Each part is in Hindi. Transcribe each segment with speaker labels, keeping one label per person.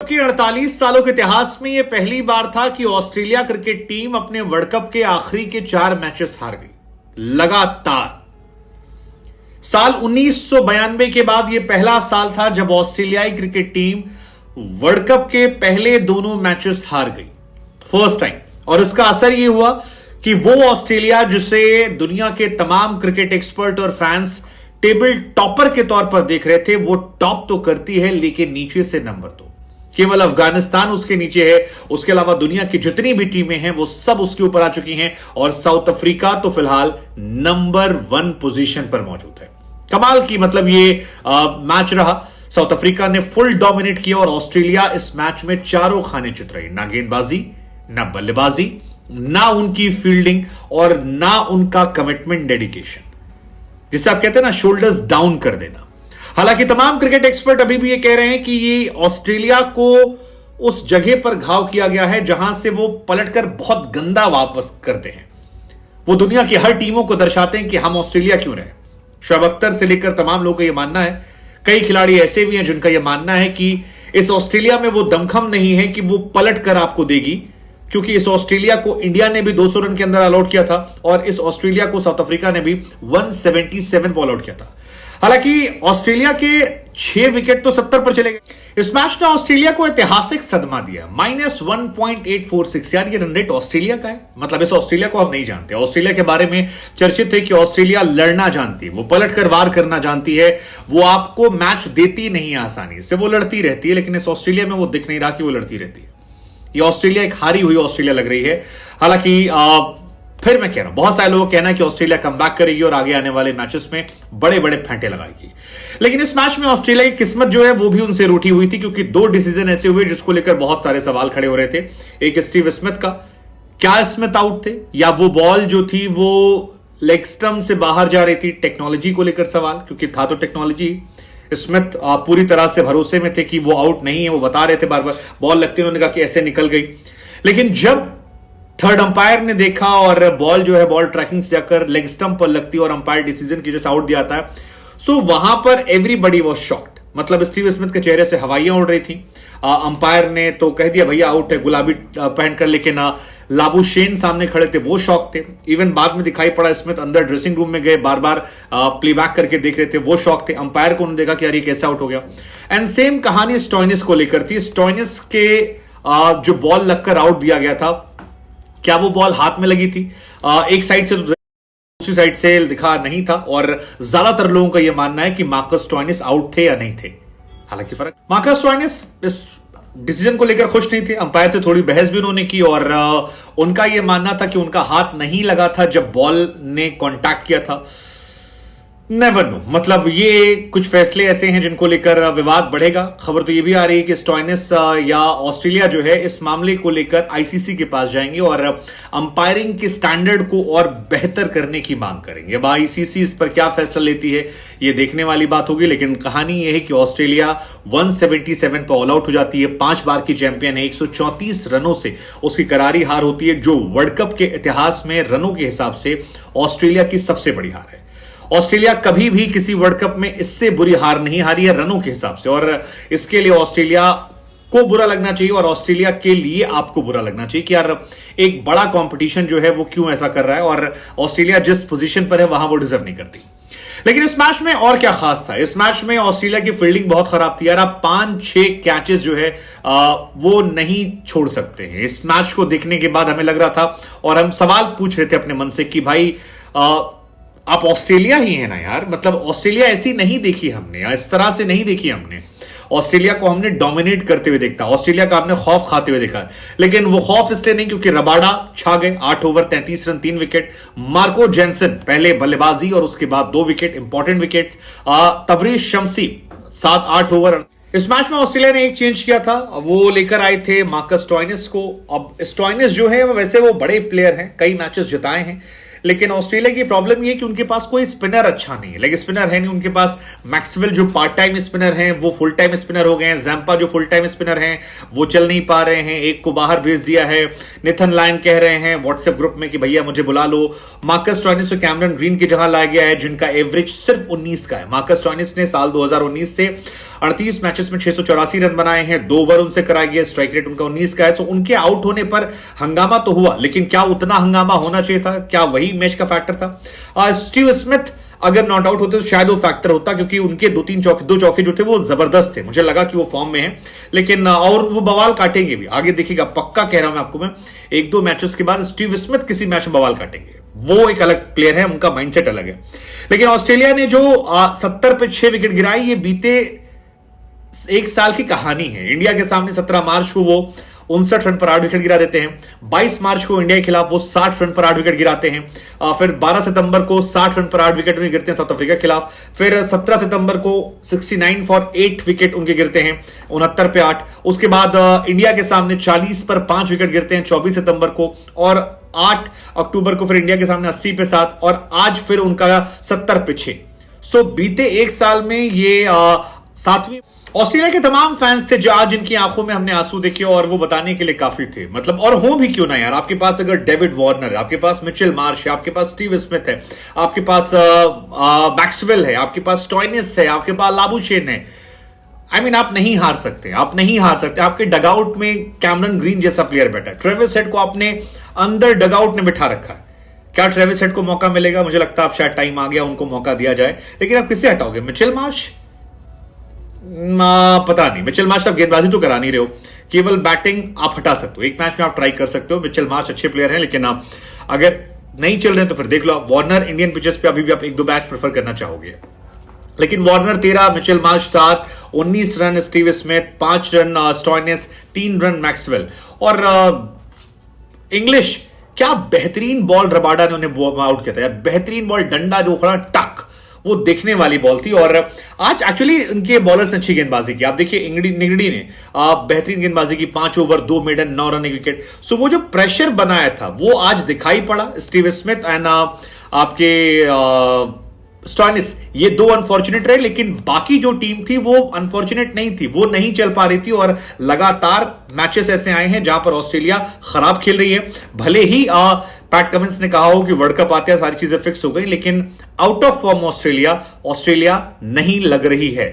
Speaker 1: के 48 सालों के इतिहास में यह पहली बार था कि ऑस्ट्रेलिया क्रिकेट टीम अपने वर्ल्ड कप के आखिरी के 4 मैचेस हार गई लगातार। साल 1992 के बाद यह पहला साल था जब ऑस्ट्रेलियाई क्रिकेट टीम वर्ल्ड कप के पहले दोनों मैचेस हार गई, फर्स्ट टाइम। और इसका असर यह हुआ कि वो ऑस्ट्रेलिया जिसे दुनिया के तमाम क्रिकेट एक्सपर्ट और फैंस टेबल टॉपर के तौर पर देख रहे थे, वो टॉप तो करती है लेकिन नीचे से नंबर 2। केवल अफगानिस्तान उसके नीचे है, उसके अलावा दुनिया की जितनी भी टीमें हैं वो सब उसके ऊपर आ चुकी हैं। और साउथ अफ्रीका तो फिलहाल नंबर 1 पोजीशन पर मौजूद है। कमाल की मतलब ये मैच रहा। साउथ अफ्रीका ने फुल डोमिनेट किया और ऑस्ट्रेलिया इस मैच में चारों खाने चित रही। ना गेंदबाजी, ना बल्लेबाजी, ना उनकी फील्डिंग और ना उनका कमिटमेंट, डेडिकेशन, जिसे आप कहते हैं ना शोल्डर्स डाउन कर देना। हालांकि तमाम क्रिकेट एक्सपर्ट अभी भी ये कह रहे हैं कि ये ऑस्ट्रेलिया को उस जगह पर घाव किया गया है जहां से वो पलटकर बहुत गंदा वापस करते हैं। वो दुनिया की हर टीमों को दर्शाते हैं कि हम ऑस्ट्रेलिया क्यों रहे। शोएब अख्तर से लेकर तमाम लोगों का यह मानना है, कई खिलाड़ी ऐसे भी हैं जिनका यह मानना है कि इस ऑस्ट्रेलिया में वो दमखम नहीं है कि वो पलट कर आपको देगी, क्योंकि इस ऑस्ट्रेलिया को इंडिया ने भी 200 रन के अंदर ऑल आउट किया था और इस ऑस्ट्रेलिया को साउथ अफ्रीका ने भी 177 बॉल आउट किया था। हालांकि ऑस्ट्रेलिया के 6 विकेट तो 70 पर चले गए। इस मैच ने ऑस्ट्रेलिया को ऐतिहासिक सदमा दिया, -1.846। यार ये रन रेट ऑस्ट्रेलिया का है, मतलब इस ऑस्ट्रेलिया को हम नहीं जानते। ऑस्ट्रेलिया के बारे में चर्चित है कि ऑस्ट्रेलिया लड़ना जानती है, वो पलट कर वार करना जानती है, वो आपको मैच देती नहीं है आसानी से, वो लड़ती रहती है। लेकिन इस ऑस्ट्रेलिया में वो दिख नहीं रहा कि वो लड़ती रहती है। ये ऑस्ट्रेलिया एक हारी हुई ऑस्ट्रेलिया लग रही है। हालांकि फिर मैं कह रहा हूं, बहुत सारे लोगों का कहना है कि ऑस्ट्रेलिया कमबैक करेगी और आगे आने वाले मैचेस में बड़े बड़े फेंटे लगाएगी। लेकिन इस मैच में ऑस्ट्रेलिया की किस्मत जो है वो भी उनसे रूठी हुई थी, क्योंकि 2 डिसीजन ऐसे हुए जिसको लेकर बहुत सारे सवाल खड़े हो रहे थे। एक स्टीव स्मिथ का, क्या स्मिथ आउट थे या वो बॉल जो थी वो लेग स्टंप से बाहर जा रही थी, टेक्नोलॉजी को लेकर सवाल, क्योंकि था तो टेक्नोलॉजी। स्मिथ पूरी तरह से भरोसे में थे कि वो आउट नहीं है, वो बता रहे थे बार बार, बॉल लगती उन्होंने कहा कि ऐसे निकल गई। लेकिन जब थर्ड अंपायर ने देखा और बॉल जो है बॉल ट्रैकिंग से जाकर लेग स्टंप पर लगती और अंपायर डिसीजन की जैसे आउट दिया था, सो वहां पर एवरीबडी वाज शॉक्ड। मतलब स्टीव स्मिथ के चेहरे से हवाइयां उड़ रही थी। अंपायर ने तो कह दिया भैया आउट है, गुलाबी पहनकर, लेकिन लाबुशेन सामने खड़े थे, वो शॉक थे। इवन बाद में दिखाई पड़ा स्मिथ अंदर ड्रेसिंग रूम में गए, बार बार प्लेबैक करके देख रहे थे, वो शॉक थे। अंपायर को उन्होंने देखा कि यार ये कैसे आउट हो गया। एंड सेम कहानी स्टोइनिस को लेकर थी। स्टोइनिस के जो बॉल लगकर आउट दिया गया था, क्या वो बॉल हाथ में लगी थी? एक साइड से तो दूसरी साइड से दिखा नहीं था और ज्यादातर लोगों का यह मानना है कि मार्कस स्टोइनिस आउट थे या नहीं थे। हालांकि फर्क, मार्कस स्टोइनिस इस डिसीजन को लेकर खुश नहीं थे। अंपायर से थोड़ी बहस भी उन्होंने की और उनका यह मानना था कि उनका हाथ नहीं लगा था जब बॉल ने कांटेक्ट किया था। नेवर नो, मतलब ये कुछ फैसले ऐसे हैं जिनको लेकर विवाद बढ़ेगा। खबर तो ये भी आ रही है कि स्टोइनिस या ऑस्ट्रेलिया जो है इस मामले को लेकर आईसीसी के पास जाएंगे और अंपायरिंग के स्टैंडर्ड को और बेहतर करने की मांग करेंगे। अब आईसीसी इस पर क्या फैसला लेती है ये देखने वाली बात होगी। लेकिन कहानी यह है कि ऑस्ट्रेलिया 177 पर ऑल आउट हो जाती है, 5 बार की चैंपियन है, 134 रनों से उसकी करारी हार होती है, जो वर्ल्ड कप के इतिहास में रनों के हिसाब से ऑस्ट्रेलिया की सबसे बड़ी हार है। ऑस्ट्रेलिया कभी भी किसी वर्ल्ड कप में इससे बुरी हार नहीं हारी है रनों के हिसाब से, और इसके लिए ऑस्ट्रेलिया को बुरा लगना चाहिए और ऑस्ट्रेलिया के लिए आपको बुरा लगना चाहिए कि यार एक बड़ा कंपटीशन जो है वो क्यों ऐसा कर रहा है, और ऑस्ट्रेलिया जिस पोजीशन पर है वहां वो डिजर्व नहीं करती। लेकिन इस मैच में और क्या खास था? इस मैच में ऑस्ट्रेलिया की फील्डिंग बहुत खराब थी यार। आप 5-6 कैचेस जो है वो नहीं छोड़ सकते हैं। इस मैच को देखने के बाद हमें लग रहा था और हम सवाल पूछ रहे थे अपने मन से कि भाई आप ऑस्ट्रेलिया ही है ना यार, मतलब ऑस्ट्रेलिया ऐसी नहीं देखी हमने, इस तरह से नहीं देखी हमने। ऑस्ट्रेलिया को हमने डोमिनेट करते हुए देखता, ऑस्ट्रेलिया का हमने खौफ खाते हुए देखा। लेकिन वो खौफ इसलिए नहीं क्योंकि रबाडा छा गए, 8 over 33 run 3 wicket. Marco Jansen पहले बल्लेबाजी और उसके बाद 2 विकेट, इंपॉर्टेंट विकेट। तबरीज शमसी 7-8 ओवर। इस मैच में ऑस्ट्रेलिया ने एक चेंज किया था, वो लेकर आए थे मार्कस स्टोइनिस को। अब स्टोइनिस जो है वैसे वो बड़े प्लेयर हैं, कई मैचेस जिताए हैं, लेकिन ऑस्ट्रेलिया की प्रॉब्लम ये है कि उनके पास कोई स्पिनर अच्छा नहीं है, लेग स्पिनर है नहीं उनके पास। मैक्सवेल जो पार्ट टाइम स्पिनर हैं वो फुल टाइम स्पिनर हो गए हैं। जैम्पा जो फुल टाइम स्पिनर हैं वो चल नहीं पा रहे हैं, एक को बाहर भेज दिया है। नेथन लायन कह रहे हैं व्हाट्सएप ग्रुप में कि भैया मुझे बुला लो। मार्कस स्टोइनिस और कैमरन ग्रीन की जगह लाया गया है, जिनका एवरेज सिर्फ 19 का है। मार्कस स्टोइनिस ने साल 2019 से 38 मैचेस में 684 रन बनाए हैं, 2 ओवर उनसे कराए गए, स्ट्राइक रेट उनका 19 का है। तो उनके आउट होने पर हंगामा तो हुआ, लेकिन क्या उतना हंगामा होना चाहिए था? क्या वही मैच का फैक्टर था? स्टीव स्मिथ अगर नॉट आउट होते तो शायद वो फैक्टर होता, क्योंकि उनके दो चौके जो थे वो जबरदस्त थे। मुझे लगा कि वो फॉर्म में है, लेकिन और वो बवाल काटेंगे भी, आगे देखिएगा, पक्का कह रहा हूं मैं आपको। मैं 1-2 मैचेस के बाद स्टीव स्मिथ किसी मैच में बवाल काटेंगे। वो एक अलग प्लेयर है, उनका माइंडसेट अलग है। लेकिन ऑस्ट्रेलिया ने जो 70 पे 6 विकेट गिराई, ये बीते एक साल की कहानी है। इंडिया के सामने 17 मार्च को वो 59 रन पर 8 विकेट गिरा देते हैं। 22 मार्च को इंडिया के खिलाफ वो 60 रन पर 8 विकेट गिराते हैं। फिर 12 सितंबर को 60 रन पर 8 विकेट उनके गिरते हैं साउथ अफ्रीका के खिलाफ। फिर 17 सितंबर को 69 फॉर 8 विकेट उनके गिरते हैं 69 पे 8। उसके बाद इंडिया के सामने 40 पर 5 विकेट गिरते हैं 24 सितंबर को, और 8 अक्टूबर को फिर इंडिया के सामने 80 पे 7, और आज फिर उनका 70 पे 6। सो बीते एक साल में ये 7वीं। ऑस्ट्रेलिया के तमाम फैंस थे जो आज जिनकी आंखों में हमने आंसू देखे, और वो बताने के लिए काफी थे। मतलब और हो भी क्यों ना यार, आपके पास अगर डेविड वार्नर है, आपके पास मिचेल मार्श है, आपके पास स्टीव स्मिथ है, आपके पास मैक्सवेल है, आपके पास स्टोइनिस है, आपके पास लाबुशेन है। I mean, आप नहीं हार सकते, आप नहीं हार सकते। आपके डगआउट में कैमरन ग्रीन जैसा प्लेयर बैठा है। ट्रेविस हेड को आपने अंदर डगआउट में बिठा रखा है। क्या ट्रेविस हेड को मौका मिलेगा? मुझे लगता है अब शायद टाइम आ गया उनको मौका दिया जाए। लेकिन आप किसे हटाओगे? Mitchell Marsh? पता नहीं। मिचेल मार्श आप गेंदबाजी तो करा नहीं रहे हो, केवल बैटिंग आप हटा सकते हो। एक मैच में आप ट्राई कर सकते हो। मिचेल मार्श अच्छे प्लेयर हैं, लेकिन आप अगर नहीं चल रहे हैं तो फिर देख लो। वार्नर इंडियन पिचेस पे अभी भी आप 1-2 मैच प्रेफर करना चाहोगे, लेकिन Warner 13, Mitchell Marsh 7, 19 run Steve Smith, 5 run Stoinis, 3 run Maxwell. और इंग्लिश, क्या बेहतरीन बॉल रबाडा ने उन्हें आउट किया था यार। बेहतरीन बॉल, डंडा जो खड़ा टक, वो देखने वाली बॉल थी। और आज एक्चुअली उनके बॉलर्स ने अच्छी गेंदबाजी की। आप देखिए निगड़ी ने बेहतरीन गेंदबाजी की, 5 ओवर 2 मेडन, 9 रन 1 विकेट। सो वो जो प्रेशर बनाया था वो आज दिखाई पड़ा। स्टीव स्मिथ एंड आपके स्टोइनिस, ये 2 अनफॉर्चुनेट रहे, लेकिन बाकी जो टीम थी वो अनफॉर्चुनेट नहीं थी, वो नहीं चल पा रही थी। और लगातार मैचेस ऐसे आए हैं जहां पर ऑस्ट्रेलिया खराब खेल रही है। भले ही पैट कमिंस ने कहा हो कि वर्ल्ड कप आते हैं सारी चीजें फिक्स हो गई, लेकिन आउट ऑफ फॉर्म ऑस्ट्रेलिया नहीं लग रही है।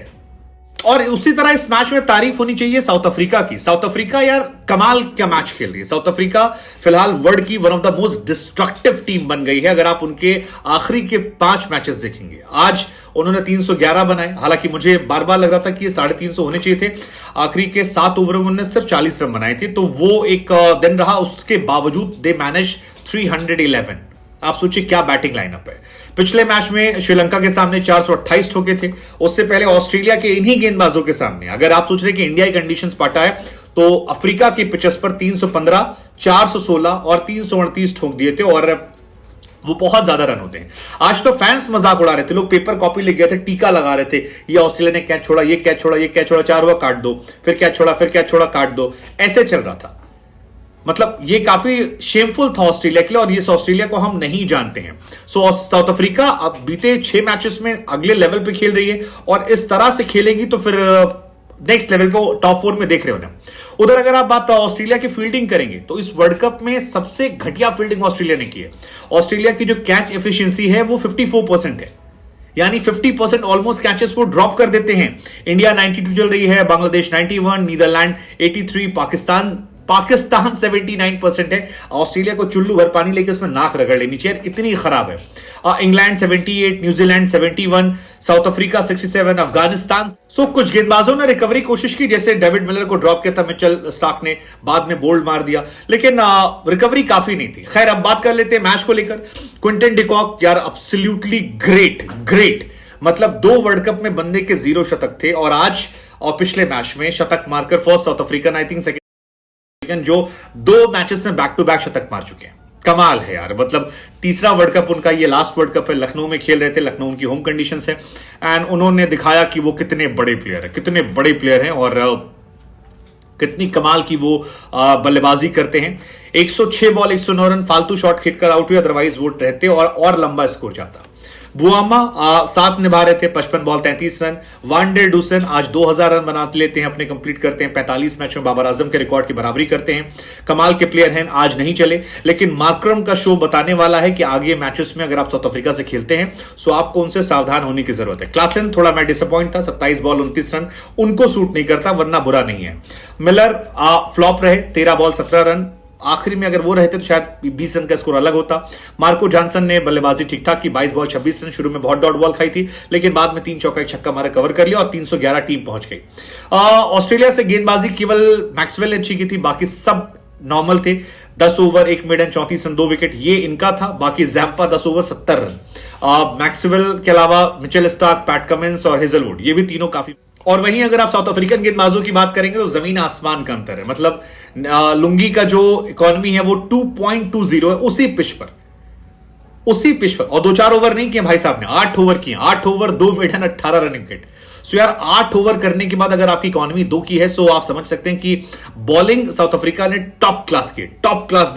Speaker 1: और उसी तरह इस मैच में तारीफ होनी चाहिए साउथ अफ्रीका की। साउथ अफ्रीका यार कमाल का मैच खेल रही है। साउथ अफ्रीका फिलहाल वर्ल्ड की one of the most destructive team बन गई है। अगर आप उनके आखिरी के 5 मैचेस देखेंगे, आज उन्होंने 311 बनाए। हालांकि मुझे बार बार लग रहा था कि ये 350 होने चाहिए थे। आखिरी के 7 ओवर में उन्होंने सिर्फ 40 रन बनाए थे, तो वो एक दिन रहा। उसके बावजूद दे मैनेज 311। आप सोचिए क्या बैटिंग लाइनअप है। पिछले मैच में श्रीलंका के सामने 428 ठोके थे। उससे पहले ऑस्ट्रेलिया के इन्हीं गेंदबाजों के सामने, अगर आप सोच रहे कि इंडिया की कंडीशंस पाटा है, तो अफ्रीका की पिचेस पर 315, 416 और 338 ठोक दिए थे, और वो बहुत ज्यादा रन होते हैं। आज तो फैंस मजाक उड़ा रहे थे, लोग पेपर कॉपी लिख गए थे, टीका लगा रहे थे, ये ऑस्ट्रेलिया ने कैच छोड़ा, ये कैच छोड़ा, ये कैच छोड़ा, 4 ओवर काट दो, फिर कैच छोड़ा, फिर कैच छोड़ा, काट दो, ऐसे चल रहा था। मतलब ये काफी शेमफुल था ऑस्ट्रेलिया के लिए, और इस ऑस्ट्रेलिया को हम नहीं जानते हैं। सो साउथ अफ्रीका अब बीते 6 मैचेस में अगले लेवल पे खेल रही है, और इस तरह से खेलेगी तो फिर नेक्स्ट लेवल पे टॉप 4 में देख रहे हो ना। उधर अगर आप बात ऑस्ट्रेलिया की फील्डिंग करेंगे, तो इस वर्ल्ड कप में सबसे घटिया फील्डिंग ऑस्ट्रेलिया ने की है। ऑस्ट्रेलिया की जो कैच एफिशिएंसी है वो 54% है, यानी 50% ऑलमोस्ट कैचेस वो ड्रॉप कर देते हैं। इंडिया 92 चल रही है, बांग्लादेश 91, नीदरलैंड 83, पाकिस्तान 79% है। ऑस्ट्रेलिया को चुल्लू भर पानी लेके उसमें नाक रगड़ लेनी चाहिए, इतनी खराब है। England 78, New Zealand 71, South Africa 67, Afghanistan. So कुछ गेंदबाजों ने रिकवरी कोशिश की, जैसे डेविड मिलर को ड्रॉप किया था मिचेल स्टार्क ने, बाद में बोल्ड मार दिया, लेकिन रिकवरी काफी नहीं थी। खैर, अब बात कर लेते हैं मैच को लेकर। क्विंटन डिकॉक यार एब्सोल्युटली ग्रेट। मतलब 2 वर्ल्ड कप में बंदे के 0 शतक थे, और आज और पिछले मैच में शतक मारकर first south African, I think second, जो 2 मैचेस में बैक टू बैक शतक मार चुके हैं। कमाल है यार। मतलब तीसरा वर्ल्ड कप उनका, ये लास्ट वर्ल्ड कप है। लखनऊ में खेल रहे थे, लखनऊ उनकी होम कंडीशंस है, एंड उन्होंने दिखाया कि वो कितने बड़े प्लेयर हैं, और कितनी कमाल की वो बल्लेबाजी करते हैं। 106 बॉल 109 रन, फालतू शॉट खिट कर आउट हुए, अदरवाइज वो रहते और लंबा स्कोर जाता। बुआमा साथ निभा रहे थे, 55 बॉल 33 रन। वांडे डूसन आज 2000 रन बना लेते हैं, अपने कंप्लीट करते हैं। 45 मैचों में बाबर आजम के रिकॉर्ड की बराबरी करते हैं। कमाल के प्लेयर हैं, आज नहीं चले, लेकिन मार्करम का शो बताने वाला है कि आगे मैचेस में अगर आप साउथ अफ्रीका से खेलते हैं तो आपको उनसे सावधान होने की जरूरत है। क्लासन थोड़ा मैं डिसअपॉइंट था, 27 बॉल 29 रन, उनको सूट नहीं करता, वरना बुरा नहीं है। मिलर फ्लॉप रहे, 13 बॉल 17 रन, आखिरी में अगर वो रहते तो शायद 20 रन का स्कोर अलग होता। मार्को जॉनसन ने बल्लेबाजी ठीक ठाक की, 22 बॉल 26 रन, शुरू में बहुत डॉट बॉल खाई थी, लेकिन बाद में 3 चौका 1 छक्का मारा कवर कर लिया और 311 टीम पहुंच गई। ऑस्ट्रेलिया से गेंदबाजी केवल मैक्सवेल ने अच्छी की थी, बाकी सब नॉर्मल थे। 10 ओवर 1 मेडन 34 रन 2 विकेट, ये इनका था। बाकी जैम्पा 10 ओवर 70 रन। मैक्सवेल के अलावा मिचेल स्टार्क, पैट कमिंस और हेजलवुड, ये भी तीनों काफी। और वहीं अगर आप साउथ अफ्रीकन गेंदबाजों की बात करेंगे तो जमीन आसमान का अंतर है। मतलब लुंगी का जो इकोनॉमी है वो 2.20 है, उसी पिच पर और 2-4 ओवर नहीं किए भाई साहब ने, 8 ओवर किए। 8 ओवर 2 मेडन 18 रन विकेट। सो यार 8 ओवर करने के बाद अगर आपकी इकोनॉमी 2 की है, सो आप समझ सकते हैं कि बॉलिंग साउथ अफ्रीका ने टॉप क्लास की, टॉप क्लास